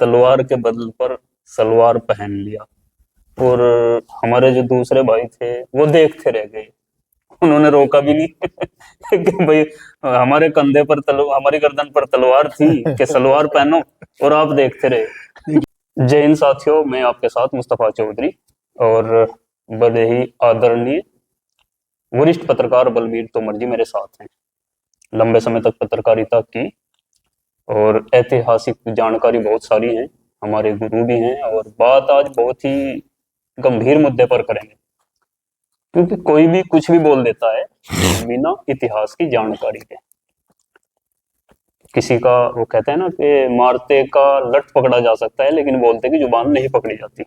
तलवार के बदल पर सलवार पहन लिया। और हमारे जो दूसरे भाई थे वो देखते रह गए, उन्होंने रोका भी नहीं कि भाई हमारे कंधे पर हमारी गर्दन पर तलवार थी कि सलवार पहनो, और आप देखते रहे। जय हिंद साथियों, मैं आपके साथ मुस्तफा चौधरी और बड़े ही आदरणीय वरिष्ठ पत्रकार बलबीर तोमर जी मेरे साथ हैं। लंबे समय तक पत्रकारिता की और ऐतिहासिक जानकारी बहुत सारी है, हमारे गुरु भी हैं, और बात आज बहुत ही गंभीर मुद्दे पर करेंगे, क्योंकि कोई भी कुछ भी बोल देता है बिना इतिहास की जानकारी के। किसी का वो कहते हैं ना कि मारते का लठ पकड़ा जा सकता है लेकिन बोलते की जुबान नहीं पकड़ी जाती।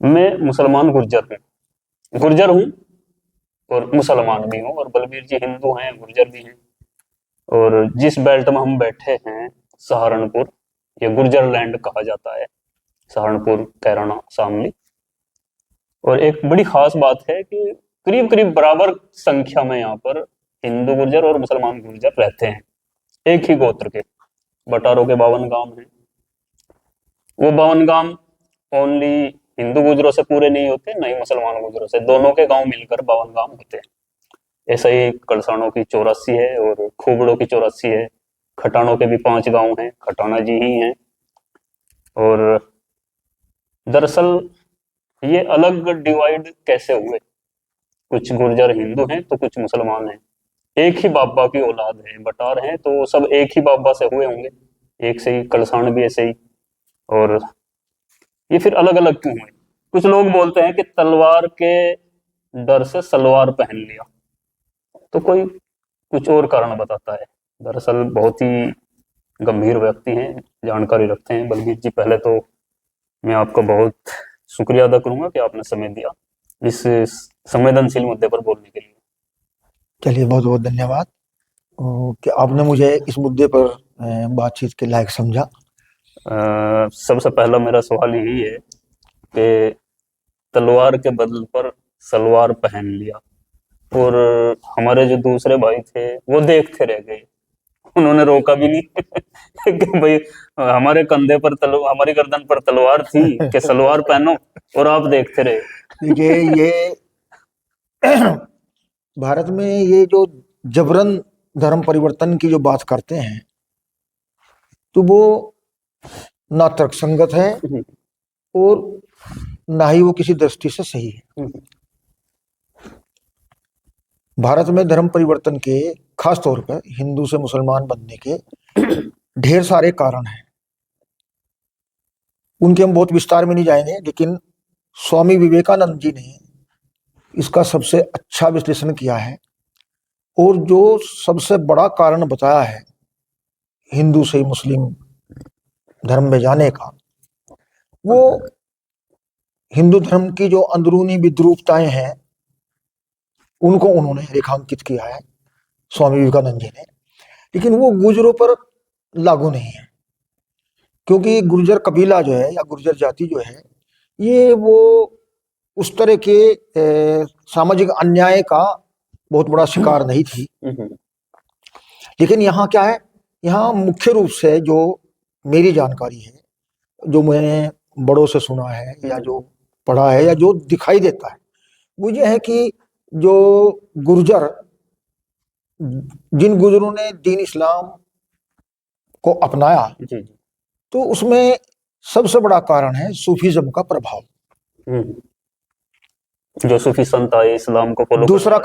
मैं मुसलमान गुर्जर हूँ और मुसलमान भी हूँ, और बलबीर जी हिंदू हैं, गुर्जर भी हैं। और जिस बेल्ट में हम बैठे हैं, सहारनपुर, ये गुर्जर लैंड कहा जाता है, सहारनपुर, कैराना, शामली। और एक बड़ी खास बात है कि करीब करीब बराबर संख्या में यहाँ पर हिंदू गुर्जर और मुसलमान गुर्जर रहते हैं, एक ही गोत्र के। बटारों के 52 गांव हैं। वो 52 गांव ओनली हिंदू गुजरों से पूरे नहीं होते, न ही मुसलमान गुजरों से, दोनों के गांव मिलकर 52 गांव होते हैं। ऐसा ही कड़सानों की 84 है और खूबड़ों की 84 है। खटानों के भी 5 गांव हैं, खटाना जी ही हैं। और दरअसल ये अलग डिवाइड कैसे हुए? कुछ गुर्जर हिंदू हैं तो कुछ मुसलमान हैं। एक ही बाबा की औलाद है, बटार हैं, तो सब एक ही बाबा से हुए होंगे, एक से ही। कड़साण भी ऐसे ही। और ये फिर अलग अलग क्यों हुए? कुछ लोग बोलते हैं कि तलवार के डर से सलवार पहन लिया, तो कोई कुछ और कारण बताता है। दरअसल बहुत ही गंभीर व्यक्ति हैं, जानकारी रखते हैं। बलबीर जी, पहले तो मैं आपका बहुत शुक्रिया अदा करूंगा कि आपने समय दिया इस संवेदनशील मुद्दे पर बोलने के लिए। चलिए, बहुत बहुत धन्यवाद कि आपने मुझे इस मुद्दे पर बातचीत के लायक समझा। सबसे पहला मेरा सवाल यही है कि तलवार के बदल पर सलवार पहन लिया, और हमारे जो दूसरे भाई थे वो देखते रह गए, उन्होंने रोका भी नहीं कि भाई हमारे कंधे पर हमारी गर्दन पर तलवार थी कि सलवार पहनो, और आप देखते रहे। देखिए, ये भारत में ये जो जबरन धर्म परिवर्तन की जो बात करते हैं, तो वो ना तर्कसंगत है और ना ही वो किसी दृष्टि से सही है। भारत में धर्म परिवर्तन के, खास तौर पर हिंदू से मुसलमान बनने के ढेर सारे कारण हैं। उनके हम बहुत विस्तार में नहीं जाएंगे, लेकिन स्वामी विवेकानंद जी ने इसका सबसे अच्छा विश्लेषण किया है। और जो सबसे बड़ा कारण बताया है हिंदू से मुस्लिम धर्म में जाने का, वो हिंदू धर्म की जो अंदरूनी विद्रूपताएं हैं उनको उन्होंने रेखांकित किया है, स्वामी विवेकानंद जी ने। लेकिन वो गुर्जरों पर लागू नहीं है, क्योंकि गुर्जर कबीला जो है या गुर्जर जाति जो है, ये वो उस तरह के सामाजिक अन्याय का बहुत बड़ा शिकार नहीं थी। लेकिन यहाँ क्या है, यहाँ मुख्य रूप से जो मेरी जानकारी है, जो मैंने बड़ों से सुना है या जो पढ़ा है या जो दिखाई देता है, वो ये है कि जो गुर्जर, जिन गुर्जरों ने दीन इस्लाम को अपनाया, तो उसमें सबसे बड़ा कारण है सूफीज्म का प्रभाव। जो सूफी संत आए इस्लाम को फॉलो। दूसरा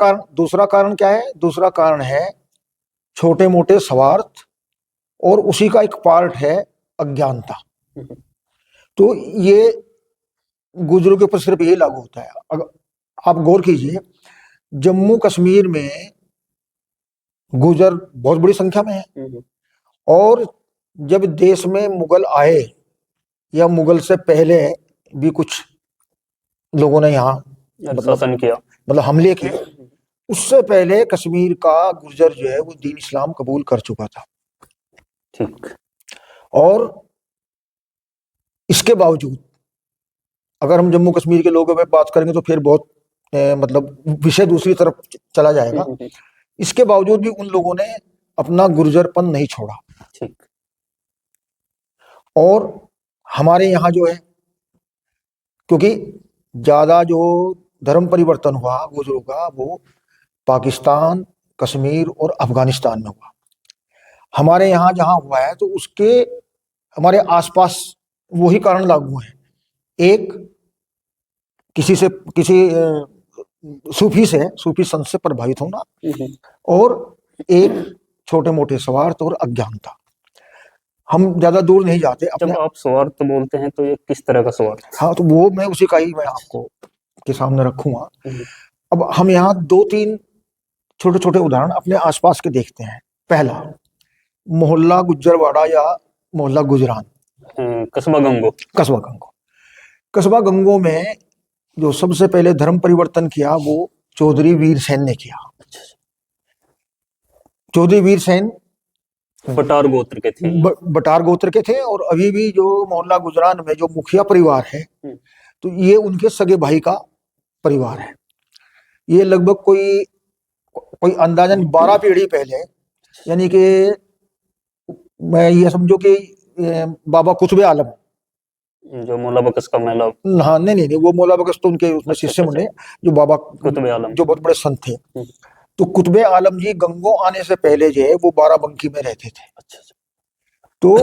कारण क्या है? दूसरा कारण है छोटे मोटे स्वार्थ, और उसी का एक पार्ट है अज्ञानता। तो ये गुर्जरों के ऊपर सिर्फ यही लागू होता है। अगर आप गौर कीजिए, जम्मू कश्मीर में गुर्जर बहुत बड़ी संख्या में है, और जब देश में मुगल आए या मुगल से पहले भी कुछ लोगों ने यहाँ शासन किया, मतलब हमले किए, उससे पहले कश्मीर का गुर्जर जो है वो दीन इस्लाम कबूल कर चुका था। ठीक। और इसके बावजूद अगर हम जम्मू कश्मीर के लोगों में बात करेंगे तो फिर बहुत मतलब विषय दूसरी तरफ चला जाएगा। इसके बावजूद भी उन लोगों ने अपना गुर्जरपन नहीं छोड़ा। ठीक। और हमारे यहाँ जो है, क्योंकि ज्यादा जो धर्म परिवर्तन हुआ गुजरों का वो पाकिस्तान, कश्मीर और अफगानिस्तान में हुआ। हमारे यहाँ जहाँ हुआ है तो उसके हमारे आसपास वही कारण लागू हैं। एक किसी सूफी संत से प्रभावित होना, और एक छोटे मोटे स्वार्थ और अज्ञानता। हम ज्यादा दूर नहीं जाते जब अपने। आप स्वार्थ बोलते हैं तो ये किस तरह का स्वार्थ? हाँ, तो वो मैं उसी का ही मैं आपको के सामने रखूंगा। अब हम यहाँ 2-3 छोटे छोटे उदाहरण अपने आसपास के देखते हैं। पहला, मोहल्ला गुज्जरवाड़ा या मोहल्ला गुजरान, कस्बा गंगो। कस्बा गंगो। कस्बा गंगो में जो सबसे पहले धर्म परिवर्तन किया वो चौधरी वीर सेन ने किया। चौधरी वीर सेन बटार गोत्र के थे। बटार गोत्र के थे, और अभी भी जो मोहल्ला गुजरान में जो मुखिया परिवार है तो ये उनके सगे भाई का परिवार है। ये लगभग कोई अंदाजन 12 पीढ़ी पहले, यानी कि मैं ये समझो कि बाबा कुतुब आलम, जो मौला बकस का मेला। हाँ, नहीं, वो मौला बकस तो उनके उसमें शिष्य मुने, जो बाबा कुतुब आलम जो बहुत बड़े संत थे। तो कुतुब आलम जी गंगो आने से पहले जो है वो बाराबंकी में रहते थे। अच्छा। तो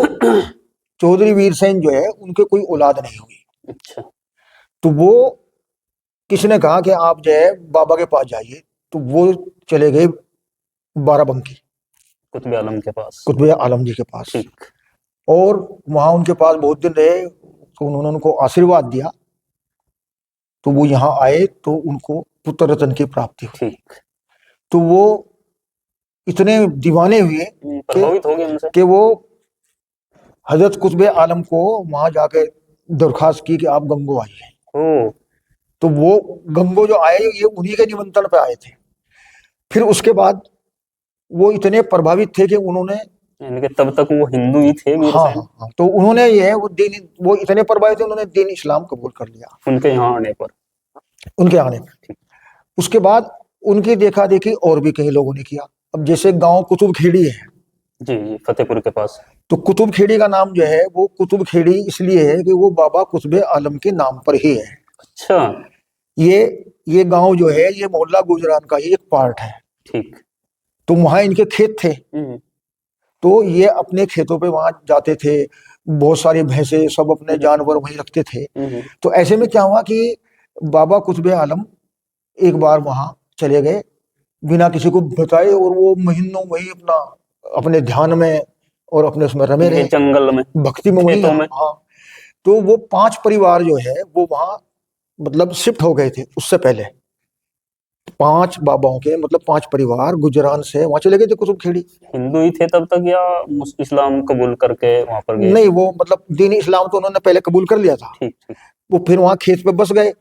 चौधरी वीर सेन जो है उनके कोई औलाद नहीं हुई। अच्छा। तो वो किसी ने कहा कि आप जो है बाबा के पास जाइए, तो वो चले गए बाराबंकी कुतुब आलम के पास, कुतुब आलम जी के पास। ठीक। और वहां उनके पास बहुत दिन रहे, तो उन्होंने उनको आशीर्वाद दिया। तो वो यहाँ आए तो उनको पुत्र रत्न की प्राप्ति हुई। ठीक। तो वो इतने दीवाने हुए प्रभावित हो गए उनसे कि वो हजरत कुतुब आलम को वहां जाके दरखास्त की कि आप गंगो आइए। तो वो गंगो जो आए ये उन्हीं के निमंत्रण पे आए थे। फिर उसके बाद वो इतने प्रभावित थे कि उन्होंने, यानी कि तब तक वो हिंदू ही थे वीर सेन। हाँ, तो उन्होंने ये वो इतने प्रभावित थे, उन्होंने दीन इस्लाम कबूल कर लिया उनके यहाँ आने पर। उसके बाद उनकी देखा देखी और भी कई लोगों ने किया। अब जैसे गांव कुतुब खेड़ी है जी, फतेहपुर के पास। तो कुतुब खेड़ी का नाम जो है वो कुतुब खेड़ी इसलिए है कि वो बाबा कुतुब आलम के नाम पर ही है। अच्छा। ये गांव जो है ये मोहल्ला गुजरान का ही एक पार्ट है। ठीक। तो वहां इनके खेत थे, तो ये अपने खेतों पे वहां जाते थे। बहुत सारी भैंसे, सब अपने जानवर वहीं रखते थे। तो ऐसे में क्या हुआ कि बाबा कुतुब आलम एक बार वहां चले गए बिना किसी को बताए, और वो महीनों वही अपने ध्यान में और अपने उसमें रमे रहे, जंगल में, भक्ति में वही। हाँ, तो वो 5 परिवार जो है वो वहां मतलब शिफ्ट हो गए थे। उससे पहले 5 बाबाओं के मतलब 5 परिवार गुजरान से वहां चले गए थे कुतुब खेड़ी। हिंदू ही थे तब तक या इस्लाम कबूल करके वहां पर गए? नहीं, वो मतलब दीन इस्लाम तो उन्होंने पहले कबूल कर लिया था। ठीक। वो फिर वहां खेत पे बस गए।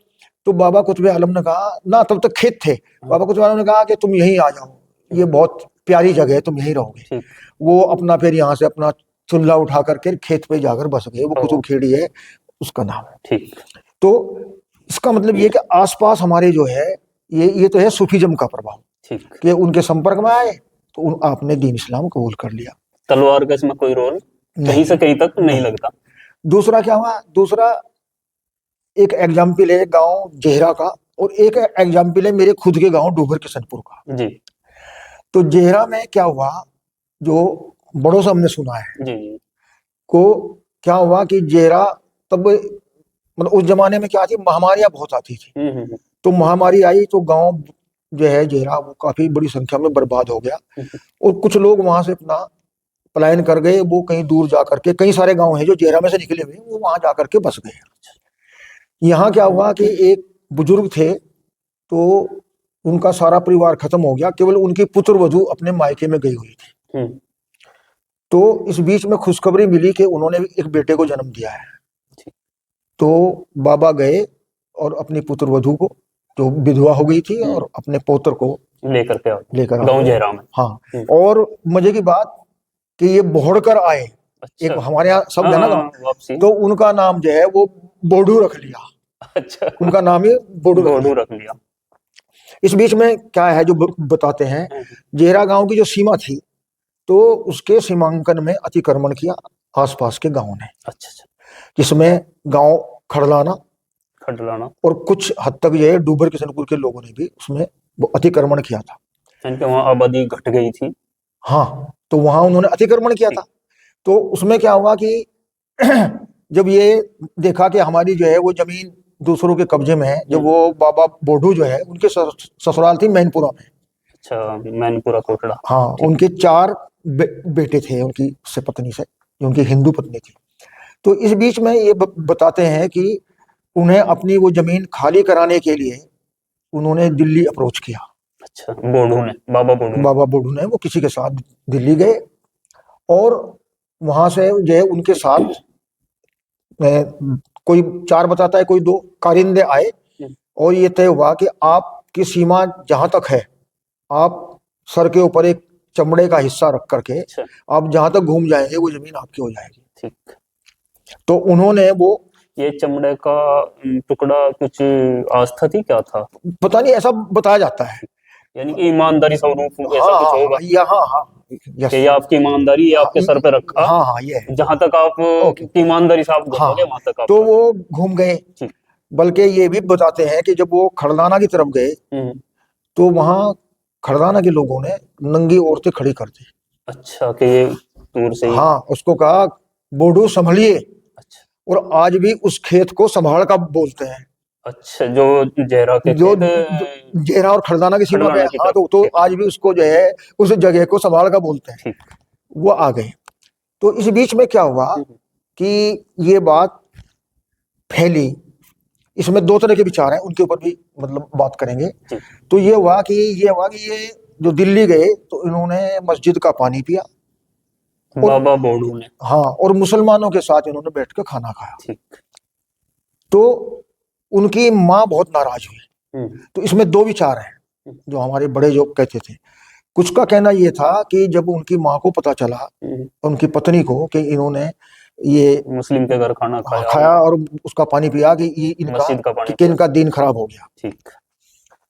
तो बाबा कुतुब आलम ने कहा ना, तब तक खेत थे। बाबा कुतुब आलम ने कहा कि तुम यहीं आ जाओ, ये बहुत प्यारी जगह है, तुम यहीं रहोगे। वो अपना फिर यहाँ से अपना चुल्ला उठा करके खेत पे जाकर बस गए। वो कुतुब खेड़ी है उसका नाम है। ठीक। तो इसका मतलब ये कि आसपास हमारे जो है ये तो है सूफीज्म का प्रभाव। ठीक। कि उनके संपर्क में आए तो आपने दीन इस्लाम कबूल कर लिया। तलवार का इसमें कोई रोल कहीं से कहीं तक नहीं लगता। दूसरा क्या हुआ, दूसरा एक एग्जाम्पल है गांव जेहरा का, और एक एग्जाम्पल है मेरे खुद के गांव डूबर किशनपुर का जी। तो जेहरा में क्या हुआ, जो बड़ों से हमने सुना है जी। को क्या हुआ कि जेहरा तब मतलब उस जमाने में क्या थी, महामारियां बहुत आती थी। तो महामारी आई तो गांव जो है जेहरा वो काफी बड़ी संख्या में बर्बाद हो गया, और कुछ लोग वहां से अपना पलायन कर गए। वो कहीं दूर जा करके, कई सारे गांव हैं जो जेहरा में से निकले हुए, वो वहां जा करके बस गए। यहाँ क्या हुआ कि एक बुजुर्ग थे, तो उनका सारा परिवार खत्म हो गया, केवल उनकी पुत्र वधू अपने मायके में गई हुई थी। तो इस बीच में खुशखबरी मिली कि उन्होंने एक बेटे को जन्म दिया है। तो बाबा गए और अपनी पुत्र वधू को, जो विधवा हो गई थी, और अपने पौत्र को लेकर गांव जेहरा में। हाँ, और मजे की बात कि ये बोहड़कर आए। अच्छा। एक हमारे यहाँ शब्द है ना, तो उनका नाम जो है वो बोडू रख लिया। अच्छा। उनका नाम ही बोडू रख लिया। इस बीच में क्या है जो बताते हैं, जेहरा गांव की जो सीमा थी, तो उसके सीमांकन में अतिक्रमण किया आसपास के गांव ने, अच्छा अच्छा। जिसमें गांव खड़लाना खडलाना, और कुछ हद तक ये डूबर किशनपुर के लोगों ने भी उसमें वो अतिक्रमण किया था। यानी कि वहाँ आबादी घट गई थी। हाँ, तो वहां उन्होंने अतिक्रमण किया ठीक। था। तो उसमें क्या हुआ कि जब ये देखा कि हमारी जो है वो जमीन दूसरों के कब्जे में है, जब वो बाबा बोडू जो है उनके ससुराल थी मैनपुरा में। अच्छा, मैनपुरा कोटड़ा। हाँ, ठीक। उनके 4 बेटे थे उनकी से पत्नी से, जो उनकी हिंदू पत्नी थी। तो इस बीच में ये बताते हैं कि उन्हें अपनी वो जमीन खाली कराने के लिए उन्होंने दिल्ली अप्रोच किया। अच्छा, बोडू ने, बाबा बोडू ने। बाबा बोडू ने वो किसी के साथ दिल्ली गए और वहां से जो है उनके साथ कोई 4 बताता है, कोई 2 कारिंदे आए हम्म, और ये तय हुआ कि आपकी सीमा जहां तक है, आप सर के ऊपर एक चमड़े का हिस्सा रख करके अच्छा। आप जहां तक घूम जाएंगे वो जमीन आपकी हो जाएगी। ठीक। तो उन्होंने वो, ये चमड़े का टुकड़ा कुछ आस्था थी, क्या था? पता नहीं ऐसा बताया जाता है। यानी कि ईमानदारी स्वरूप हाँ ऐसा कुछ हाँ होगा हाँ, ये हाँ हाँ, यस, कि ये आपकी ईमानदारी, ये हाँ आपके सर पे रखा, हाँ हाँ, ये है, जहां तक आप ओके, की ईमानदारी से आप घूमोगे हाँ। वहां तक तो आपका। वो घूम गए। ठीक। बल्कि ये भी बताते हैं कि जब वो खड़लाना की तरफ गए हम्म। तो वहां खड़लाना के लोगों ने नंगी औरतें खड़ी कर दी। अच्छा, कि ये दूर से ही। हाँ, उसको कहा बोडू संभलिए, अच्छा और आज भी उस खेत को संभाल का बोलते हैं, अच्छा, जो जहरा के जो खेत जेहरा और खड़दाना की सीमा पे है। खड़लाना की हाँ, तरफ तो खेत। आज भी उसको जो है उस जगह को संभाल का बोलते हैं। ठीक। वो आ गए। तो इस बीच में क्या हुआ हम्म, कि ये बात फैली। इसमें 2 तरह के विचार हैं, उनके ऊपर भी मतलब बात करेंगे। ठीक। तो ये हुआ कि ये जो दिल्ली गए तो इन्होंने मस्जिद का पानी पिया और, बाबा बोडू ने। हाँ, और मुसलमानों के साथ इन्होंने बैठ कर खाना खाया। ठीक। तो उनकी माँ बहुत नाराज हुई। हम्म, तो इसमें 2 विचार हैं जो हमारे बड़े जो कहते थे। कुछ का कहना ये था कि जब उनकी माँ को पता चला, हम्म, उनकी पत्नी को, कि इन्होंने ये मुस्लिम के घर खाना खाया खाया और उसका पानी पिया, कि ये इनका, मस्जिद का पानी कि पिया। इनका दिन खराब हो गया। ठीक।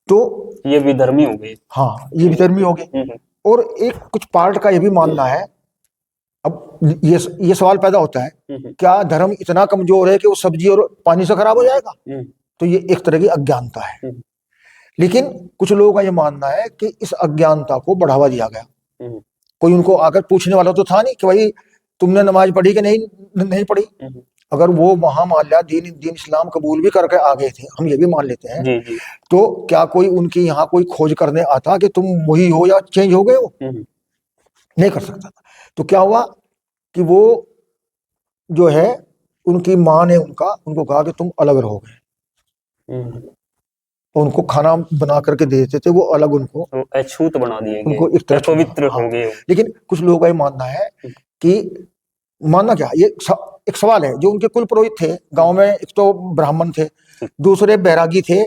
तो ये विधर्मी हो गए। हाँ, ये विधर्मी हो गए। हम्म, और एक कुछ पार्ट का ये भी मानना है। अब ये सवाल पैदा होता है, हम्म, क्या धर्म इतना कमजोर है कि वो सब्जी और पानी से खराब हो जाएगा? हम्म, तो ये एक तरह की अज्ञानता है। हम्म, लेकिन कुछ लोगों का ये मानना है कि इस अज्ञानता को बढ़ावा दिया गया। हम्म, कोई उनको आकर पूछने वाला तो था नहीं कि भाई तुमने नमाज पढ़ी कि नहीं, नहीं पढ़ी। हम्म, अगर वो वहां मान लिया दीन दीन इस्लाम कबूल भी करके आ गए थे, हम ये भी मान लेते हैं, जी जी। तो क्या कोई उनकी यहाँ कोई खोज करने आता कि तुम वही हो या चेंज हो गए हो? हम्म, नहीं कर सकता था। तो क्या हुआ कि वो जो है, उनकी माँ ने उनको कहा कि तुम अलग रहोगे। हम्म, तो उनको खाना बना करके दे देते थे, वो अलग उनको तो अछूत बना दिए गए, उनको एक तरह छोड़ा। अपवित्र हाँ, हो गए वो। लेकिन कुछ लोगों का ये मानना है कि, मानना क्या, ये एक सवाल है। जो उनके कुल पुरोहित थे गांव में, एक तो ब्राह्मण थे, दूसरे बैरागी थे।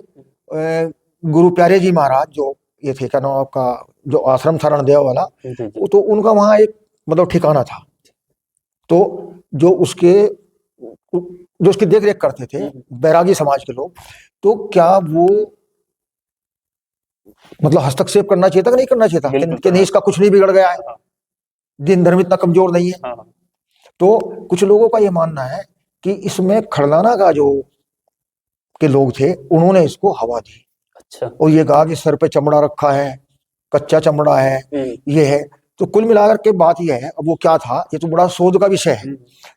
गुरु प्यारे जी महाराज जो ये थे, क्या नाम आपका, जो आश्रम था रणदेव वाला, जी जी। तो उनका वहां एक मतलब ठिकाना था। तो जो उसकी देख रेख करते थे बैरागी समाज के लोग, तो क्या वो मतलब हस्तक्षेप करना चाहिए था कि नहीं करना चाहिए था, बिल्कुल कि नहीं इसका कुछ नहीं बिगड़ गया है, हाँ, दिन धर्म इतना कमजोर नहीं है। हाँ, तो कुछ लोगों का ये मानना है कि इसमें खड़लाना का जो के लोग थे, उन्होंने इसको हवा दी अच्छा। और ये कहा कि सर पे चमड़ा रखा है, कच्चा चमड़ा है, ये है। तो कुल मिलाकर के बात ये है, अब वो क्या था, ये तो बड़ा शोध का विषय है।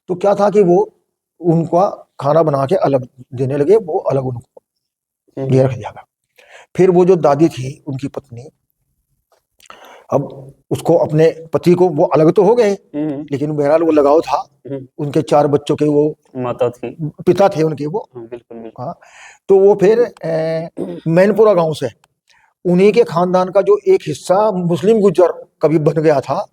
तो क्या था कि वो उनका खाना बना के अलग देने लगे, वो अलग उनको ये रख दिया गया। फिर वो जो दादी थी उनकी पत्नी, अब उसको अपने पति को, वो अलग तो हो गए लेकिन बहरहाल वो लगाव था। उनके 4 बच्चों के वो माता थी, पिता थे उनके वो। बिल्कुल बिल्कुल। हाँ, तो वो फिर मैनपुरा गांव से उन्हीं के खानदान का जो एक हिस्सा मुस्लिम गुज्जर कभी बन गया था,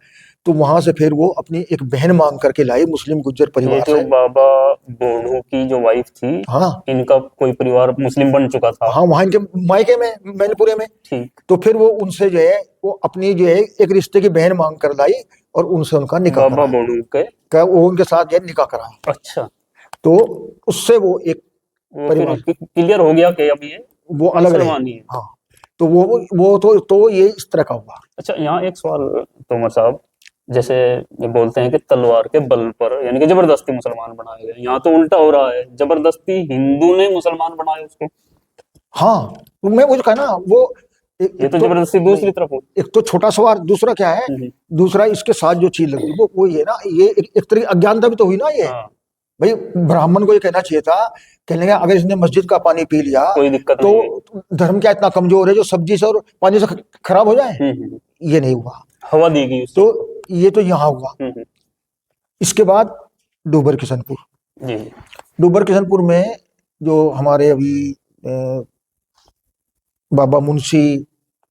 तो वहां से फिर वो अपनी एक बहन मांग करके लाई मुस्लिम गुज्जर ये परिवार जो से। बाबा बोडो की जो वाइफ थी, हाँ इनका कोई परिवार मुस्लिम बन चुका था। हाँ, वहां इनके मायके में मैनपुरे में। ठीक। तो फिर वो उनसे जो है, वो अपनी जो है एक रिश्ते की बहन मांग कर लाई और उनसे उनका निकाह बाबा कराया। बोडू के। वो उनके साथ जो है निकाह कराया। अच्छा, तो उससे वो एक वो फिर परिवार, क्लियर हो गया कि अब ये वो अलग रहे। मुसलमान ही है। हाँ, तो वो तो ये इस तरह का हुआ। अच्छा, यहाँ एक सवाल तोमर साहब, जैसे ये बोलते हैं कि तलवार के बल पर, यानी कि जबरदस्ती मुसलमान बनाया गया, यहाँ तो उल्टा हो रहा है, जबरदस्ती हिंदू ने मुसलमान बनाया उसको। हाँ, तो मैं वो जो कहा ना, वो ये एक तो तो जबरदस्ती नहीं, दूसरी तरफ हो। एक तो छोटा सवाल, दूसरा क्या है, हम्म, दूसरा इसके साथ जो चीज लगती है वो ये ना, ये एक तरह की अज्ञानता भी तो हुई ना ये। हाँ, भाई ब्राह्मण को ये कहना चाहिए था, कहने लगा अगर इसने मस्जिद का पानी पी लिया कोई दिक्कत तो नहीं है। धर्म क्या इतना कमजोर है जो सब्जी से और पानी से खराब हो जाए। ये नहीं हुआ। हवा दी गई तो उसको। ये तो यहाँ हुआ। इसके बाद डूबर किशनपुर। जी। डूबर किशनपुर में जो हमारे अभी अ, बाबा मुंशी,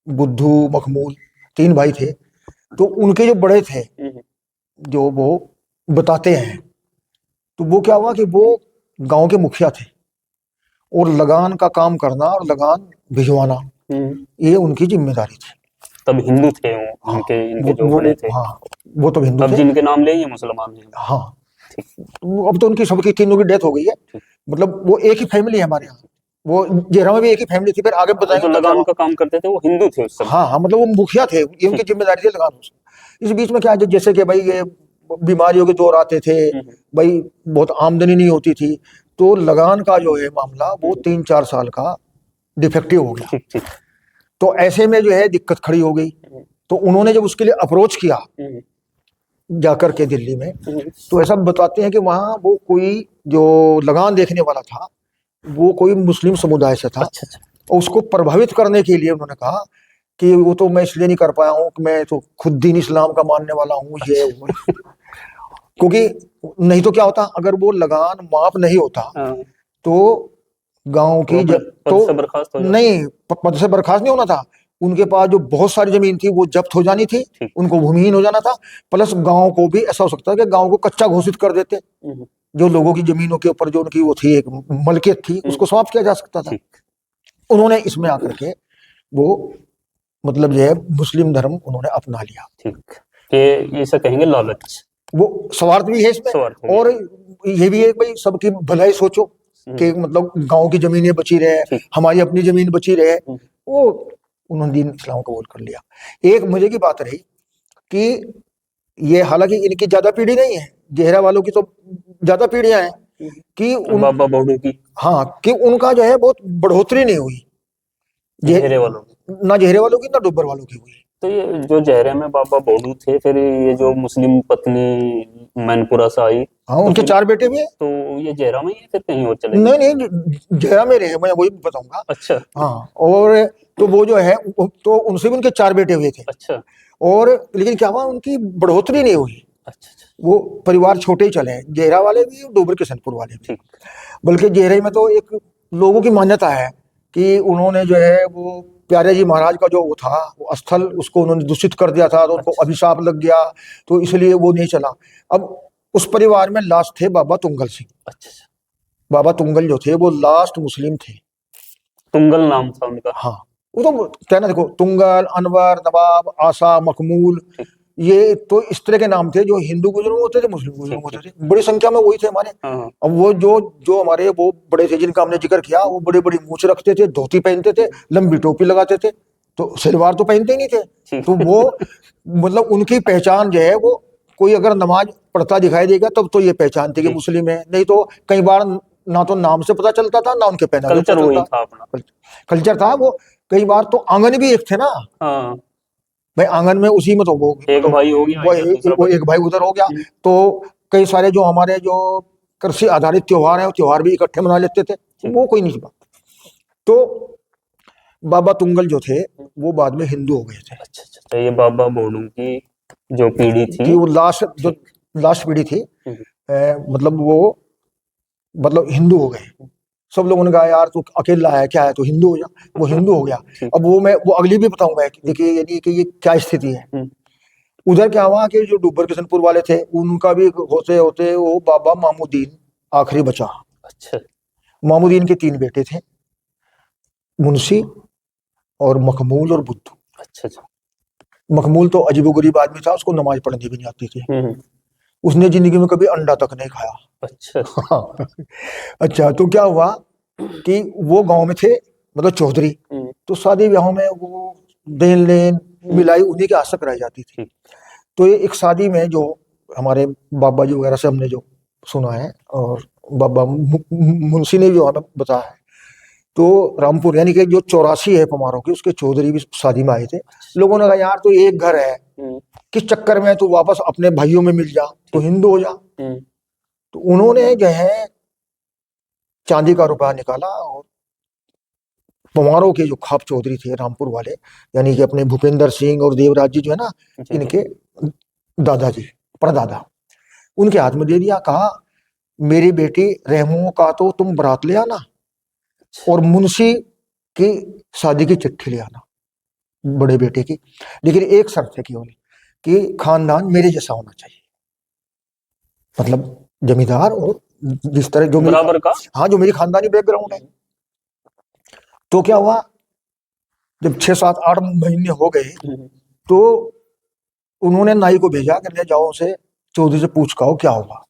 बुद्धू, मखमूल, तीन भाई थे, तो उनके जो बड़े थे, जो वो बताते हैं, तो वो क्या हुआ कि वो गांव के मुखिया थे और लगान का काम करना और लगान भिजवाना ये उनकी जिम्मेदारी थी। तब हिंदू थे वो, हाँ, इनके इनके जो बड़े थे। हाँ, वो तो हिंदू अब थे। जिनके नाम ले ये मुसलमान हैं। हाँ, तो अब तो उनकी सबकी तीनों की डेथ हो गई है। मतलब वो एक ही फैमिली है हमारे यहाँ। वो जेहरा में भी एक ही फैमिली थी, फिर आगे जो बताएंगे उनका क्या लगान हुआ। का काम करते थे वो हिंदू थे उस समय। हाँ हाँ, मतलब वो मुखिया थे, ये उनकी जिम्मेदारी थी लगान। इस बीच में क्या है, जैसे कि भाई ये बीमारियों के दौर आते थे, भाई बहुत आमदनी नहीं होती थी, तो लगान का जो है मामला वो 3-4 साल का डिफेक्टिव हो गया। ठीक ठीक। तो ऐसे में जो है दिक्कत खड़ी हो गई। तो उन्होंने जब उसके लिए अप्रोच किया जाकर के दिल्ली में, तो ऐसा बताते हैं कि वहाँ वो कोई जो लगान देखने वाला था वो कोई मुस्लिम समुदाय से था। अच्छा अच्छा। और उसको प्रभावित करने के लिए उन्होंने कहा कि वो तो मैं इसलिए नहीं कर पाया हूँ कि मैं तो खुद दीन इस्लाम का मानने वाला हूँ, ये वो। क्योंकि नहीं तो क्या होता, अगर वो लगान माफ नहीं होता तो गांव की पद से बर्खास्त हो जाते। नहीं, पद से बर्खास्त नहीं होना था, उनके पास जो बहुत सारी जमीन थी वो जब्त हो जानी थी, उनको भूमिहीन हो जाना था। प्लस गांव को भी ऐसा हो सकता है कि गांव को कच्चा घोषित कर देते, जो लोगों की जमीनों के ऊपर जो उनकी वो थी, एक मलकियत थी, उसको समाप्त किया जा सकता था। उन्होंने इसमें आकर के वो मतलब जो है मुस्लिम धर्म उन्होंने अपना लिया। ठीक, कि इसे कहेंगे लालच। वो स्वार्थ भी है इसमें, और ये भी है भाई सबकी भलाई सोचो कि मतलब गांव की जमीनें बची रहे, हमारी अपनी जमीन बची रहे। वो उन्होंने दीन इस्लाम कबूल कर लिया। एक मजे की बात रही कि ये हालांकि इनकी ज्यादा पीढ़ी नहीं है, जेहरा वालों की तो ज्यादा पीढ़ियां हैं कि बाबा बौड़ू की। हाँ, कि उनका जो है बहुत बढ़ोतरी नहीं हुई, जहरे वालों की, ना जेहरे वालों की ना डुब्बर वालों की हुई। तो ये जो जहरे में बाबा बौड़ू थे, फिर ये जो मुस्लिम पत्नी मैनपुरा से आई, हाँ, उनके 4 बेटे भी हैं। तो ये जहरा में ही है, फिर कहीं और चले नहीं नहीं, जहरा में रहे, मैं वही बताऊंगा। अच्छा। हाँ, और तो वो जो है तो उनसे भी उनके 4 बेटे हुए थे। अच्छा। और लेकिन क्या हुआ, उनकी बढ़ोतरी नहीं हुई। अच्छा अच्छा। वो परिवार छोटे ही चले, जेहरा वाले भी, डोबर किशनपुर वाले भी। बल्कि जेहरे में तो एक लोगों की मान्यता है कि उन्होंने जो है वो प्यारे जी महाराज का जो वो था वो स्थल, उसको उन्होंने दूषित कर दिया था, तो उनको अभिशाप लग गया, तो इसलिए वो नहीं चला। अब उस परिवार में लास्ट थे बाबा तुंगल सिंह। अच्छा। बाबा तुंगल जो थे वो लास्ट मुस्लिम थे। तुंगल नाम था उनका। हाँ, वो तो कहना, देखो तुंगल, अनवर, नवाब, आसा, मखमूल, ये तो इस तरह के नाम थे जो हिंदू गुजरों में होते थे, मुस्लिम गुजरों में होते थे, बड़ी संख्या में वही थे हमारे। अब वो जो जो हमारे वो बड़े थे जिनका हमने जिक्र किया, वो बड़ी बड़ी मूछ रखते थे, धोती पहनते थे, लंबी टोपी लगाते थे, तो सलवार तो पहनते ही नहीं थे। तो वो मतलब उनकी पहचान जो है, वो कोई अगर नमाज पढ़ता दिखाई देगा तब तो ये पहचान थी कि मुस्लिम है, नहीं तो कई बार ना तो नाम से पता चलता था ना उनके पहनावे से पता चलता था। कल्चर था वो। कई बार तो आंगन भी एक थे ना, भाई आंगन में उसी में तो वो एक भाई हो गया, वो एक भाई उधर हो गया, तो कई सारे जो हमारे जो कृषि आधारित त्योहार हैं वो त्योहार भी इकट्ठे मना लेते थे, वो कोई नहीं बात। तो बाबा तुंगल जो थे वो बाद में हिंदू हो गए थे। अच्छा अच्छा। तो ये बाबा बौड़ू की जो पीढ़ी थी, वो लास्ट पीढ़ी थी, मतलब वो मतलब हिंदू हो गए। सब लोगों ने कहा यार तू अकेला है क्या है, तो हिंदू हो जा। वो हिंदू हो गया। अब वो अगली भी बताऊंगा, देखिए यानी कि ये क्या स्थिति है। उधर क्या हुआ कि जो डुब्बर किशनपुर वाले थे उनका भी होते होते वो बाबा मामूदीन आखिरी बचा। अच्छा। मामूदीन के 3 बेटे थे, मुंशी और मखमूल और बुद्धू। अच्छा अच्छा। मखमूल तो अजीबोगरीब आदमी था, उसको नमाज पढ़नी भी नहीं आती थी, उसने जिंदगी में कभी अंडा तक नहीं खाया। अच्छा। अच्छा, तो क्या हुआ कि वो गांव में थे, मतलब चौधरी, तो शादी ब्याहों में वो देन लेन मिलाई उन्हीं के हाथ से कराई जाती थी। तो ये एक शादी में जो हमारे बाबा जी वगैरह से हमने जो सुना है, और बाबा मुंशी ने भी हमें बताया है, तो रामपुर यानी कि जो 84 है पमारों की, उसके चौधरी भी शादी में आए थे। लोगों ने कहा यार तो एक घर है, किस चक्कर में तू वापस अपने भाइयों में मिल जा, तो हिंदू हो जा। तो उन्होंने जो है चांदी का रुपया निकाला और पमारों के जो खाप चौधरी थे रामपुर वाले, यानी कि अपने भूपेंद्र सिंह और देवराज जी जो है ना, इनके दादाजी परदादा, उनके हाथ में दे दिया। कहा मेरी बेटी रहमू का तो तुम बारात ले आना और मुंशी की शादी की चिट्ठी ले आना, बड़े बेटे की, लेकिन एक शर्त है केवल कि खानदान मेरे जैसा होना चाहिए, मतलब जमींदार और जिस तरह जो बराबर का, हाँ जो मेरी खानदानी बैकग्राउंड है। तो क्या हुआ, जब 6 7 8 महीने हो गए तो उन्होंने नाई को भेजा कि ले जाओ उसे चौधरी से पूछ के आओ क्या हुआ।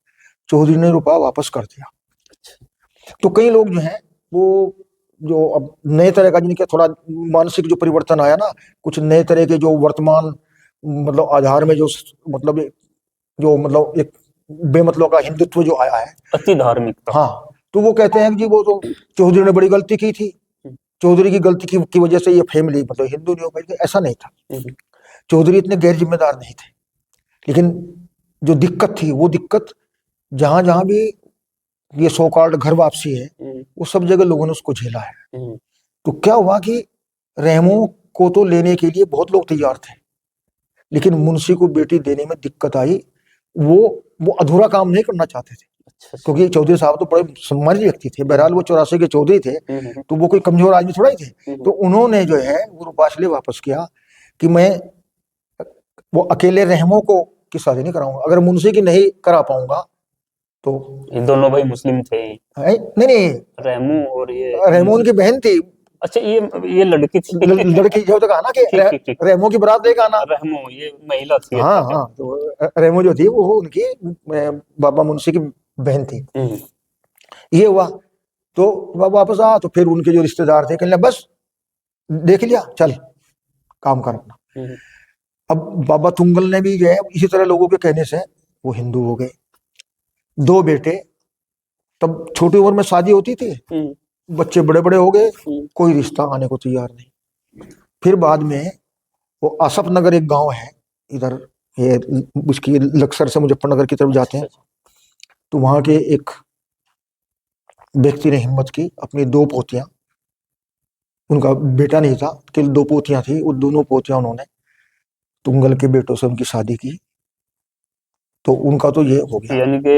चौधरी ने रुपया वापस कर दिया। तो कई लोग जो हैं वो जो अब नए तरह का, जिनके थोड़ा मानसिक जो परिवर्तन आया ना, कुछ नए तरह के जो वर्तमान मतलब आधार में जो मतलब एक बेमतलब का हिंदुत्व जो आया है, अति धार्मिकता। हाँ, तो वो कहते हैं कि जी वो तो चौधरी ने बड़ी गलती की थी, चौधरी की गलती की वजह से ये फैमिली मतलब हिंदू नहीं हो पाई। ऐसा नहीं था, चौधरी इतने गैर जिम्मेदार नहीं थे, लेकिन जो दिक्कत थी वो दिक्कत जहां जहां भी ये सो कॉल्ड घर वापसी है, वो सब जगह लोगों ने उसको झेला है। तो क्या हुआ कि रहमो को तो लेने के लिए बहुत लोग तैयार थे, लेकिन मुंशी को बेटी देने में दिक्कत आई। वो अधूरा काम नहीं करना चाहते थे, क्योंकि चौधरी साहब तो बड़े सम्मानित व्यक्ति थे। बहरहाल वो 84 के चौधरी थे, तो वो कोई कमजोर आदमी थोड़ा ही थे। तो उन्होंने जो है वो रुपाशले वापस किया कि मैं वो अकेले रहमो को की शादी नहीं कराऊंगा, अगर मुंशी की नहीं करा पाऊंगा तो। ये दोनों भाई मुस्लिम थे? नहीं, रहमू और ये रहमो उनकी बहन थी। अच्छा, ये लड़की थी। लड़की जो तो कहा ना कि रहमो की बारात लेकर आना। रहमो ये महिला थी। हाँ हाँ, तो रहमो जो थी वो उनकी बाबा मुंशी की बहन थी। ये हुआ तो वापस आ, तो फिर उनके जो रिश्तेदार थे कहने बस देख लिया, चल काम कर अपना। अब बाबा तुंगल ने भी जो है इसी तरह लोगों के कहने से वो हिंदू हो गए। 2 बेटे, तब छोटी उम्र में शादी होती थी, बच्चे बड़े बड़े हो गए, कोई रिश्ता आने को तैयार नहीं। फिर बाद में वो आसफ नगर एक गांव है इधर, ये उसकी लक्सर से मुजफ्फरनगर की तरफ जाते हैं, तो वहां के एक व्यक्ति ने हिम्मत की, अपनी 2 पोतियां, उनका बेटा नहीं था, केवल 2 पोतियां थी, वो दोनों पोतियां उन्होंने तुंगल के बेटों से उनकी शादी की, तो उनका तो ये हो गया। यानी कि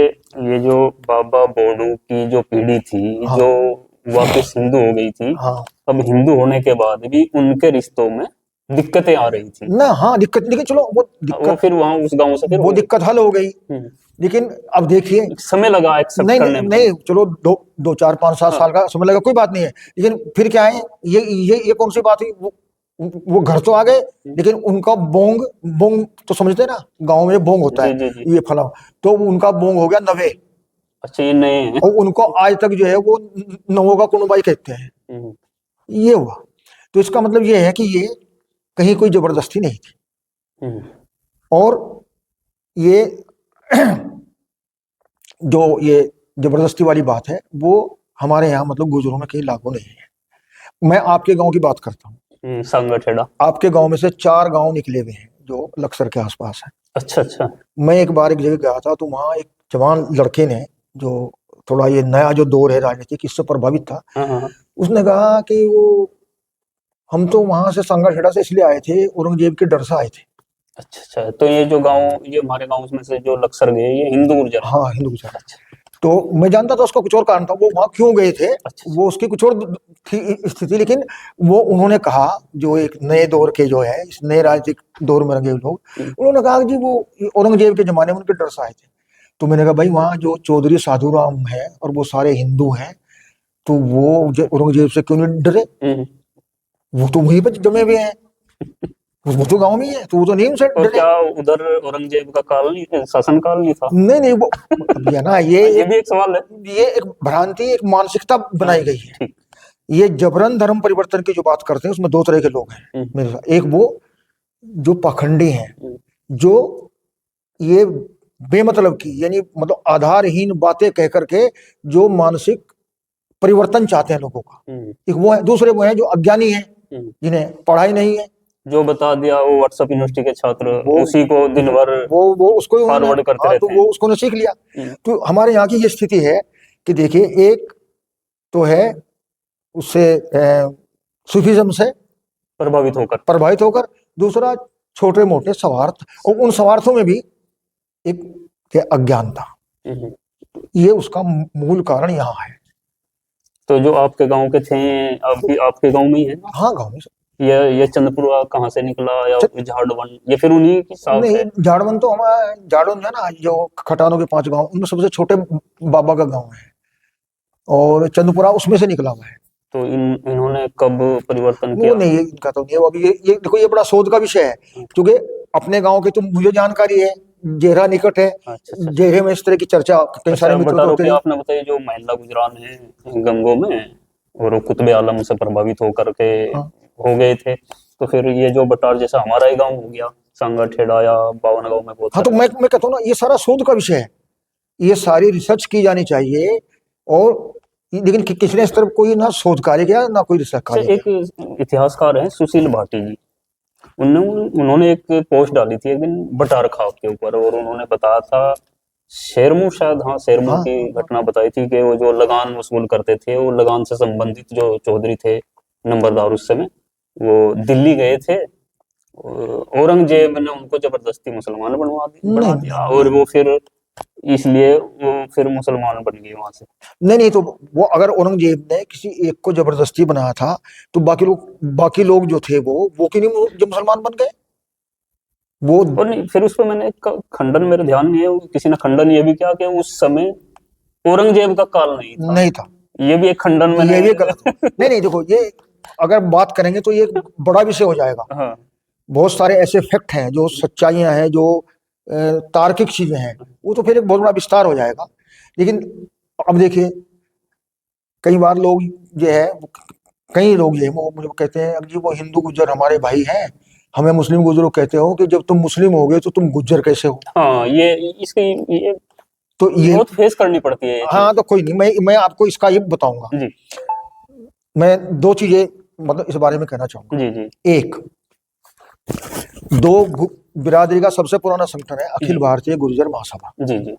ये जो बाबा बोडू की जो पीढ़ी थी, हाँ, जो वापस हिंदू हो गई थी, हाँ, अब हिंदू होने के बाद भी उनके रिश्तों में दिक्कतें आ रही थी ना। हाँ दिक्कत, लेकिन चलो वो दिक्कत फिर वहां उस गांव से फिर वो दिक्कत हल हो गई। लेकिन अब देखिए समय लगा एक्सेप्ट करने में। नहीं चलो 2 4 5 7 साल का समय लगा, कोई बात नहीं है, लेकिन फिर क्या है, ये कौन सी बात हुई, वो घर तो आ गए, लेकिन उनका बोंग तो समझते ना, गांव में बोंग होता है, ये फला, तो उनका बोंग हो गया 90। अच्छा, ये नए हैं और उनको आज तक जो है वो नवों का कुनबाई कहते हैं। ये हुआ, तो इसका मतलब ये है कि ये कहीं कोई जबरदस्ती नहीं थी। और ये जो ये जबरदस्ती वाली बात है वो हमारे यहाँ मतलब गुजरों में कहीं लागू नहीं है। मैं आपके गांव की बात करता हूँ, सांगठेड़ा। आपके गांव में से 4 गांव निकले हुए हैं जो लक्सर के आसपास है। अच्छा अच्छा। मैं एक बार एक जगह गया था, तो वहाँ एक जवान लड़के ने, जो थोड़ा ये नया जो दौर है राजनीतिक, इससे प्रभावित था, उसने कहा कि वो हम तो वहां से सांगठेड़ा से इसलिए आए थे, औरंगजेब के डर से आए थे। अच्छा अच्छा, तो ये जो गांव, ये हमारे गांव में से जो लक्सर गए, ये हिंदू गुर्जर? हाँ हिंदू गुर्जर। अच्छा। तो मैं जानता था उसका कुछ और कारण था, वो वहां क्यों गए थे। अच्छा। वो उसकी कुछ और थी स्थिति, लेकिन वो उन्होंने कहा, जो एक नए दौर के जो है, इस नए राजनीतिक दौर में रंगे लोग, उन्होंने कहा जी वो औरंगजेब के जमाने में उनके डर से आए थे। तो मैंने कहा भाई वहाँ जो चौधरी साधुराम है और वो सारे हिंदू हैं, तो वो औरंगजेब से क्यों नहीं डरे, वो तो वहीं पर जमे हुए हैं, वो तो गांव में ही है, तो वो तो नहीं उनसे तो क्या उधर औरंगजेब का काल नहीं, शासन काल नहीं था? नहीं वो ये ना, ये भी एक सवाल है, ये एक भ्रांति, एक मानसिकता बनाई गई है। ये जबरन धर्म परिवर्तन की जो बात करते हैं, उसमें 2 तरह के लोग हैं मेरे साथ। एक वो जो पाखंडी हैं, जो ये बेमतलब की यानी मतलब आधारहीन बातें कह करके जो मानसिक परिवर्तन चाहते हैं लोगों का, एक वो है। दूसरे वो है जो अज्ञानी है, जिन्हें पढ़ाई नहीं है, जो बता दिया वो व्हाट्सएप यूनिवर्सिटी के छात्र वो उसी को दिन भर वो उसको ही उन्होंने, फॉरवर्ड करते हाँ, तो रहते वो हैं। उसको सीख लिया। तो हमारे यहाँ की ये स्थिति है कि देखिए, एक तो है उससे सूफिज्म से प्रभावित होकर दूसरा छोटे मोटे स्वार्थ, और उन स्वार्थों में भी एक क्या अज्ञानता, ये उसका मूल कारण यहाँ है। तो जो आपके गांव के थे अभी आपके गांव में ही है? हाँ, गाँव में ये चंदपुरा कहाँ से निकला, या झाड़वन, या फिर उन्हीं की साथ नहीं, है? झाड़वन तो हमारा झाड़वन है ना, जो खटानों के 5 गांव, उनमें सबसे छोटे बाबा का गांव है, और चंदपुरा उसमें से निकला हुआ है। तो इन्होंने कब परिवर्तन वो किया? नहीं, इनका तो नहीं है। अभी ये देखो, ये बड़ा शोध का विषय है, क्योंकि अपने गांव के तो मुझे जानकारी है, जेहरा निकट है। अच्छा। जेहरे में इस तरह की चर्चा कई सारे मित्रों बटारों होते की रही। आपने बताई जो महिला गुजरान है गंगों में, और वो कुतुब आलम से प्रभावित होकर के हाँ, हो गए थे, तो फिर ये जो बटार जैसा हमारा ही गांव हो गया, सांगा ठेड़ा या बावन गांव में बहुत हाँ, तो सारे। मैं कहता हूँ ना, ये सारा शोध का विषय है, ये सारी रिसर्च की जानी चाहिए। और लेकिन किसी ने इस तरफ कोई ना शोध कार्य किया, ना कोई रिसर्च कार्य एक किया। इतिहासकार हैं सुशील भाटी जी, उन्होंने एक पोस्ट डाली थी एक दिन बटार खाप के ऊपर, और उन्होंने बताया था शेरमुंह, शायद हाँ शेरमुंह हाँ, की घटना बताई थी कि वो जो लगान वसूल करते थे, वो लगान से संबंधित जो चौधरी थे नंबरदार उस समय, वो दिल्ली गए थे, औरंगजेब ने उनको जबरदस्ती मुसलमान बना नहीं दिया, और वो फिर इसलिए वो फिर मुसलमान बन गए वहां से। नहीं, तो वो अगर औरंगजेब ने किसी एक को जबरदस्ती बनाया था, तो बाकी लोग जो थे वो क्यों नहीं जो मुसलमान बन गए? वो और नहीं, फिर उस पर मैंने एक खंडन, मेरे ध्यान नहीं है, किसी ने खंडन ये भी किया कि उस समय औरंगजेब का काल नहीं था। नहीं था, ये भी एक खंडन मैंने। ये भी गलत हो। नहीं, देखो, ये अगर बात करेंगे तो ये बड़ा विषय हो जाएगा। हाँ। बहुत सारे ऐसे फैक्ट हैं, जो सच्चाइयां हैं, जो तार्किक चीजें हैं, वो तो फिर एक बहुत बड़ा विस्तार हो जाएगा। लेकिन अब देखिए, कई बार लोग जो है कई लोग जो है वो मुझे कहते हैं, अब जी वो हिंदू गुज्जर हमारे भाई हैं, हमें मुस्लिम गुज्जरों कहते हो कि जब तुम मुस्लिम हो गए तो तुम गुज्जर कैसे हो? हाँ, ये इसकी ये तो ये बहुत फेस करनी पड़ती है ये हाँ, तो कोई नहीं, मैं आपको इसका ये बताऊंगा। चीज़। मैं 2 चीजें मतलब इस बारे में कहना चाहूंगा। जी जी एक, बिरादरी का सबसे पुराना संगठन है अखिल भारतीय गुर्जर महासभा। जी जी।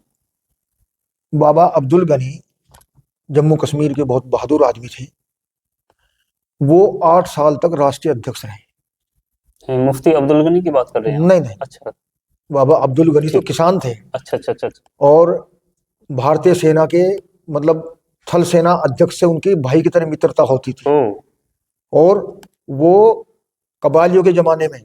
बाबा अब्दुल गनी जम्मू कश्मीर के बहुत बहादुर आदमी थे। वो 8 साल तक राष्ट्रीय अध्यक्ष रहे। मुफ्ती अब्दुल गनी की बात कर रहे हैं? नहीं, अच्छा। बाबा अब्दुल गनी तो किसान थे, अच्छा। और भारतीय सेना के मतलब थल सेना अध्यक्ष से उनकी भाई की तरह मित्रता होती थी। और वो कबालियों के जमाने में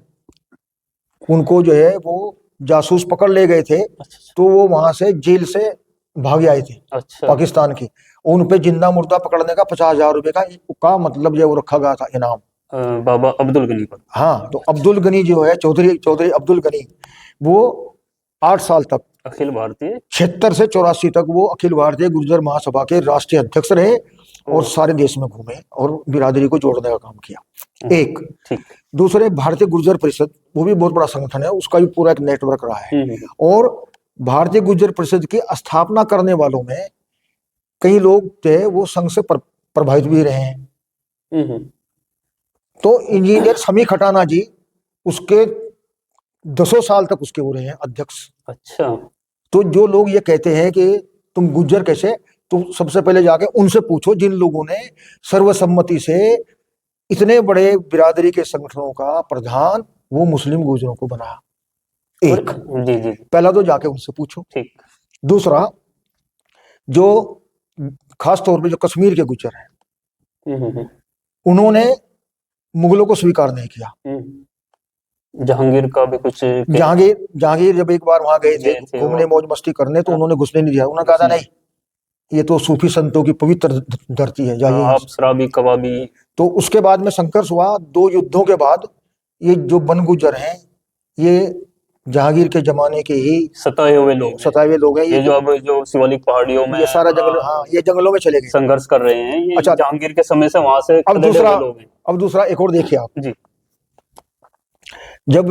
उनको जो है वो जासूस पकड़ ले गए थे, तो वो वहां से जेल से भाग आए थे। अच्छा। पाकिस्तान की, उन पे जिंदा मुर्दा पकड़ने का 50,000 रुपए का मतलब जो वो रखा गया था इनाम, बाबा अब्दुल गनी पर। हाँ, तो अब्दुल गनी जो है, चौधरी अब्दुल गनी, वो 8 साल तक, अखिल भारतीय 76 से 84 तक वो अखिल भारतीय गुर्जर महासभा के राष्ट्रीय अध्यक्ष रहे, और सारे देश में घूमे और बिरादरी को जोड़ने का काम किया। एक, ठीक। दूसरे, भारतीय गुर्जर परिषद, वो भी बहुत बड़ा संगठन है, उसका भी पूरा एक नेटवर्क रहा है। और भारतीय गुर्जर परिषद की स्थापना करने वालों में कई लोग थे वो संघ से प्रभावित भी रहे हैं। तो इंजीनियर समी खटाना जी उसके 10 साल तक उसके वो रहे हैं अध्यक्ष। अच्छा। तो जो लोग ये कहते हैं कि तुम गुज्जर कैसे, तो सबसे पहले जाके उनसे पूछो जिन लोगों ने सर्वसम्मति से इतने बड़े बिरादरी के संगठनों का प्रधान वो मुस्लिम गुज्जरों को बनाया। एक, जी पहला तो जाके उनसे पूछो। ठीक। दूसरा, जो खास तौर पे जो कश्मीर के गुज्जर हैं, उन्होंने मुगलों को स्वीकार नहीं किया। जहांगीर का भी कुछ जहांगीर जब एक बार वहां गए थे घूमने मौज मस्ती करने, तो उन्होंने घुसने नहीं दिया। उन्होंने कहा था नहीं, ये तो सूफी संतों की पवित्र धरती है, जाइए। आप शराबी कबाबी। तो उसके बाद में संघर्ष हुआ 2 युद्धों के बाद। ये जो बन गुज्जर हैं, ये जहांगीर के जमाने के ही सताए हुए लोग हैं। ये जो अब जो शिवालिक पहाड़ियों में ये सारा जंगल, हाँ, ये जंगलों में चले गए, संघर्ष कर रहे हैं। ये अच्छा, जहांगीर के समय से वहां से अब दूसरा एक और देखिए आप। जी। जब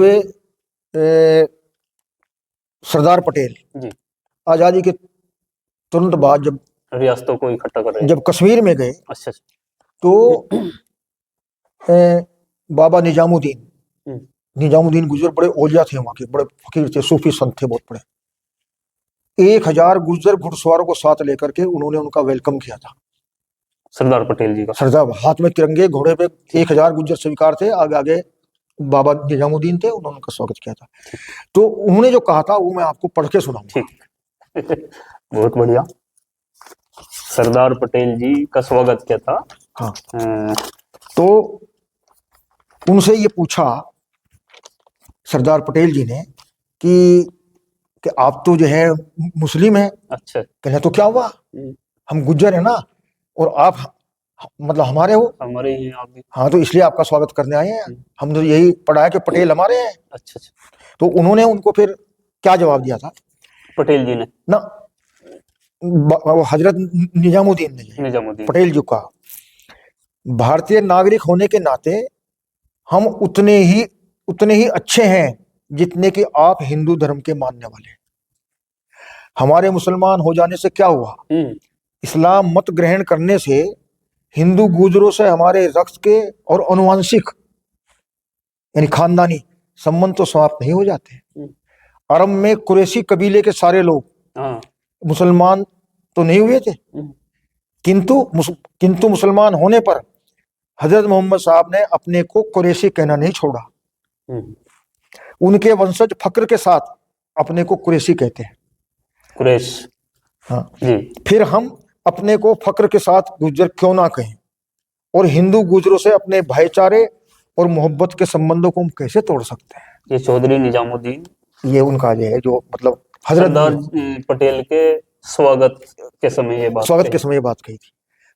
सरदार पटेल जी, आजादी के तुरंत बाद जब रियासतों को इकट्ठा कर रहे हैं। जब कश्मीर में गए अच्छा अच्छा। तो बाबा निजामुद्दीन गुजर बड़े औलिया थे, वहां के बड़े फकीर थे, सूफी संत थे बहुत बड़े। 1000 गुर्जर घुड़सवारों को साथ लेकर के उन्होंने उनका वेलकम किया था। सरदार पटेल जी का। सरदार हाथ में तिरंगे, घोड़े पे 1000 गुर्जर स्वीकार थे, आगे आगे बाबा निजामुद्दीन थे, उन्होंने उनका स्वागत किया था। तो उन्होंने जो कहा था वो मैं आपको पढ़ के सुनाऊंगा। ठीक बहुत बढ़िया। सरदार पटेल जी का स्वागत किया था। हाँ, अ, तो उनसे ये पूछा सरदार पटेल जी ने कि आप तो जो है मुस्लिम हैं। अच्छा। कहने तो क्या हुआ, हम गुज्जर हैं ना, और आप मतलब हमारे हो। हमारे ही हैं आप भी। हाँ, तो इसलिए आपका स्वागत करने आए हैं, हम तो यही पढ़ा है कि पटेल हमारे हैं। अच्छा अच्छा। तो उन्होंने उनको फिर क्या जवाब दिया था पटेल जी ने ना, वो हजरत निजामुद्दीन ने निजामुद्दीन। पटेल जी का, भारतीय नागरिक होने के नाते हम उतने ही अच्छे हैं जितने कि आप हिंदू धर्म के मानने वाले हैं। हमारे मुसलमान हो जाने से क्या हुआ, इस्लाम मत ग्रहण करने से हिंदू गुजरों से हमारे रक्त के और अनुवांशिक यानी खानदानी संबंध तो समाप्त नहीं हो जाते। अरब में कुरैशी कबीले के सारे लोग मुसलमान तो नहीं हुए थे, किंतु मुसलमान होने पर हजरत मोहम्मद साहब ने अपने को कुरैशी कहना नहीं छोड़ा। उनके वंशज फक्र के साथ अपने को कुरैशी कहते हैं। कुरैश। हाँ जी। फिर हम अपने को फक्र के साथ गुज्जर क्यों ना कहें, और हिंदू गुजरों से अपने भाईचारे और मोहब्बत के संबंधों को हम कैसे तोड़ सकते हैं। ये चौधरी निजामुद्दीन, ये उनका जो है, जो मतलब हजरत सरदार पटेल के स्वागत के समय ये बात स्वागत के समय बात कही थी।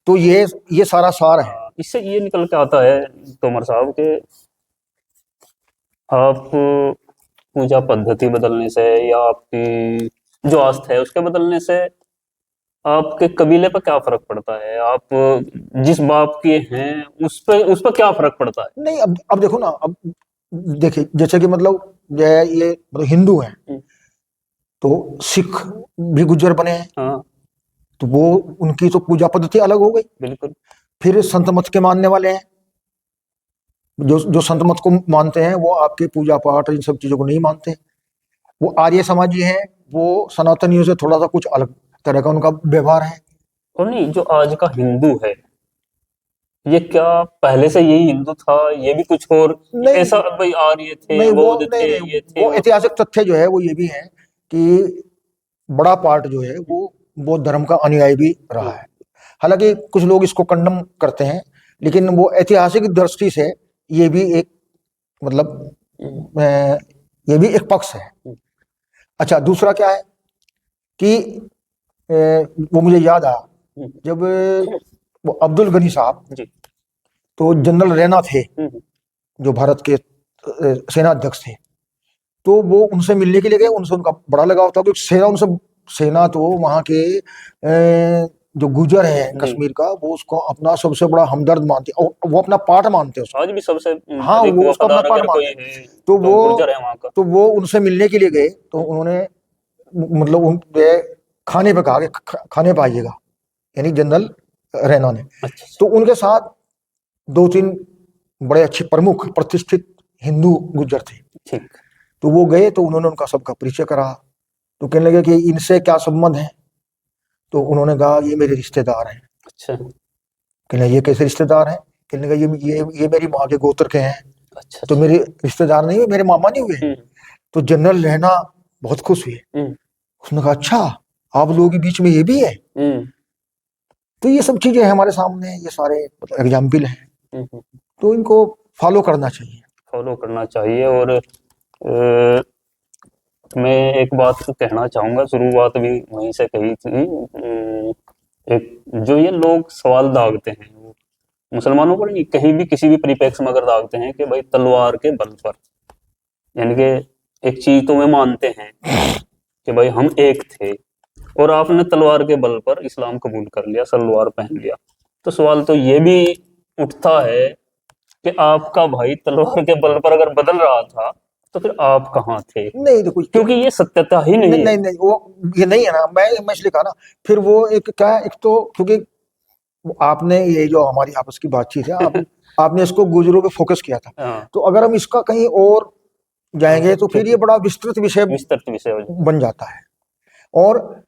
तो ये सारा सार है। इससे ये निकल के आता है तोमर साहब के आप पूजा पद्धति बदलने से या आपकी जो आस्था है उसके बदलने से आपके कबीले पर क्या फर्क पड़ता है, आप जिस बाप के हैं उस पर क्या फर्क पड़ता है। नहीं, अब देखो ना, अब देखिए जैसे कि मतलब ये मतलब हिंदू हैं तो सिख भी गुज्जर बने हैं। हाँ तो वो उनकी तो पूजा पद्धति अलग हो गई। बिल्कुल। फिर संत मत के मानने वाले हैं, जो संत मत को मानते हैं वो आपके पूजा पाठ इन सब चीजों को नहीं मानते। वो आर्य समाजी हैं, वो सनातनियों से थोड़ा सा कुछ अलग तरह का उनका व्यवहार है। और नहीं, जो आज का हिंदू है ये क्या पहले से यही हिंदू था, ये भी कुछ और नहीं, ऐसा भाई आर्य थे, नहीं, बौद्ध थे, नहीं, ये थे वो ऐतिहासिक तथ्य जो है वो ये भी है कि बड़ा पार्ट जो है वो बौद्ध धर्म का अनुयायी भी रहा है। हालांकि कुछ लोग इसको कंडम करते हैं, लेकिन वो ऐतिहासिक दृष्टि से ये भी एक मतलब ये भी एक पक्ष है। अच्छा, दूसरा क्या है कि वो मुझे याद आया जब वो अब्दुल गनी साहब जी। तो जनरल रैना थे जो भारत के सेना अध्यक्ष थे, तो वो उनसे मिलने के लिए गए। उनसे उनका बड़ा लगाव था क्योंकि सेना तो वहाँ के जो गुजर है कश्मीर का, वो उसको अपना सबसे बड़ा हमदर्द मानते हैं और वो अपना पार्ट मानते हैं उसको। आज भी सबसे हाँ, वो उसको अपना पार्ट मानते हैं। तो गुर्जर है वहाँ का। तो वो उनसे मिलने के लिए गए, तो उन्होंने मतलब उन खाने पे कहा कि खाने पे आइएगा, यानी जनरल रैना ने। अच्छा। तो उनके साथ 2-3 बड़े अच्छे प्रमुख प्रतिष्ठित हिंदू गुज्जर थे। ठीक। तो वो गए तो उन्होंने उनका सबका परिचय करा। तो कहने लगे कि इनसे क्या संबंध है, तो उन्होंने कहा ये मेरे रिश्तेदार हैं। अच्छा। कहने ये कैसे रिश्तेदार हैं, कहने लगा ये मेरी माँ के गोत्र के हैं। अच्छा। तो मेरे रिश्तेदार नहीं हुए, मेरे मामा नहीं हुए। तो जनरल रहना बहुत खुश हुए। उसने कहा अच्छा, आप लोगों के बीच में ये भी है। तो ये सब चीजें हमारे सामने, ये सारे एग्जाम्पल हैं, तो इनको फॉलो करना चाहिए। और मैं एक बात कहना चाहूंगा, शुरुआत भी वहीं से कही थी। एक जो ये लोग सवाल दागते हैं वो मुसलमानों पर नहीं, कहीं भी किसी भी परिप्रेक्ष्य में अगर दागते हैं कि भाई तलवार के बल पर, यानी कि एक चीज तो वे मानते हैं कि भाई हम एक थे और आपने तलवार के बल पर इस्लाम कबूल कर लिया, सलवार पहन लिया, तो सवाल तो ये भी उठता है कि आपका भाई तलवार के बल पर अगर बदल रहा था तो फिर आप कहाँ थे? नहीं देखो, क्योंकि ये सत्यता ही नहीं नहीं है। नहीं नहीं, वो ये नहीं है ना, मैं इसलिए कहा ना, फिर वो एक क्या है, एक तो क्योंकि आपने ये जो हमारी आपस की बातचीत है, आपने इसको गुजरों पे फोकस किया था, हाँ, तो अगर हम इसका कहीं और जाएंगे तो फिर ये बड़ा विस्तृत विषय विस्तृत विषय हो जाता बन जाता है। और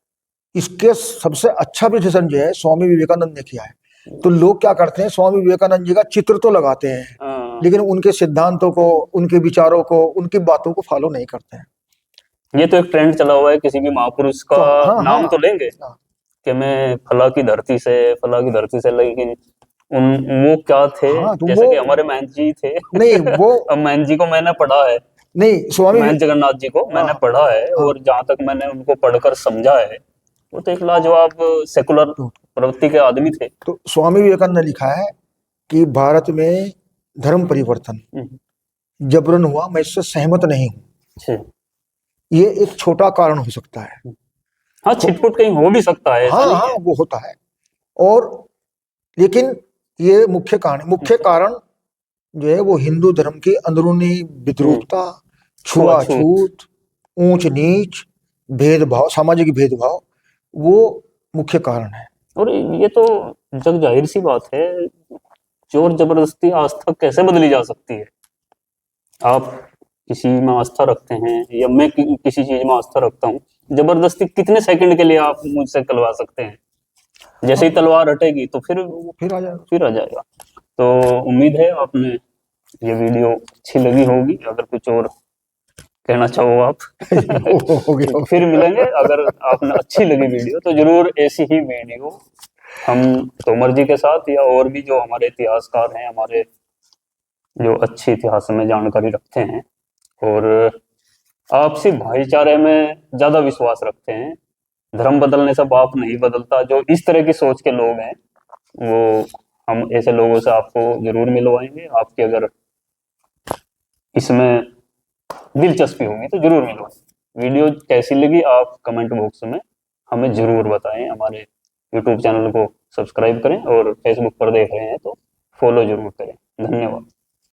इसके सबसे अच्छा विश्लेषण जो है स्वामी विवेकानंद ने किया है। तो लोग क्या करते हैं, स्वामी विवेकानंद जी का चित्र तो लगाते हैं, है। हाँ, लेकिन उनके सिद्धांतों को, उनके विचारों को, उनकी बातों को फॉलो नहीं करते हैं। ये तो एक ट्रेंड चला हुआ है, किसी भी महापुरुष का तो हाँ नाम हाँ तो लेंगे हाँ, कि मैं फला की धरती से, लेकिन उन वो क्या थे? हाँ तो जैसे वो कि हमारे महंत जी थे। नहीं वो अब महंत जी को मैंने पढ़ा है, नहीं स्वामी महंत जगन्नाथ जी को हाँ मैंने पढ़ा है, हाँ, और जहां तक मैंने उनको पढ़कर समझा है, वो तो एक लाजवाब सेकुलर तो, प्रवृत्ति के आदमी थे। तो स्वामी विवेकानंद ने लिखा है कि भारत में धर्म परिवर्तन हम्म, जबरन हुआ, मैं इससे सहमत नहीं हूँ। अच्छा। ये एक छोटा कारण हो सकता है। हाँ, छिटपुट कहीं हो भी सकता है, ऐसा हाँ नहीं हाँ है। वो होता है, और लेकिन ये मुख्य कारण जो है वो हिंदू धर्म की अंदरूनी हम्म, विद्रूपता, छुआछूत। छुआछूत, ऊंच नीच, भेदभाव, सामाजिक भेदभाव, वो मुख्य कारण है। और ये तो जग जाहिर सी बात है, जोर जबरदस्ती आस्था कैसे बदली जा सकती है? आप किसी में आस्था रखते हैं, या मैं किसी चीज में आस्था रखता हूँ, जबरदस्ती कितने सेकंड के लिए आप मुझसे कलवा सकते हैं? जैसे ही अब तलवार हटेगी तो फिर आ जाएगा। फिर आ जाएगा। तो उम्मीद है आपने ये वीडियो अच्छी लगी होगी। अगर कुछ और कहना चाहो आप हो गया, हो फिर गया। मिलेंगे। अगर आपने अच्छी लगी वीडियो तो जरूर ऐसी ही वीडियो हम तोमर जी के साथ, या और भी जो हमारे इतिहासकार हैं, हमारे जो अच्छी इतिहास में जानकारी रखते हैं, और आपसी भाईचारे में ज्यादा विश्वास रखते हैं, धर्म बदलने से बाप नहीं बदलता, जो इस तरह की सोच के लोग हैं, वो हम ऐसे लोगों से आपको जरूर मिलवाएंगे। आपकी अगर इसमें दिलचस्पी होगी तो जरूर मिलवाएंगे। वीडियो कैसी लगी आप कमेंट बॉक्स में हमें जरूर बताएं। हमारे यूट्यूब चैनल को सब्सक्राइब करें, और फेसबुक पर देख रहे हैं तो फॉलो जरूर करें। धन्यवाद।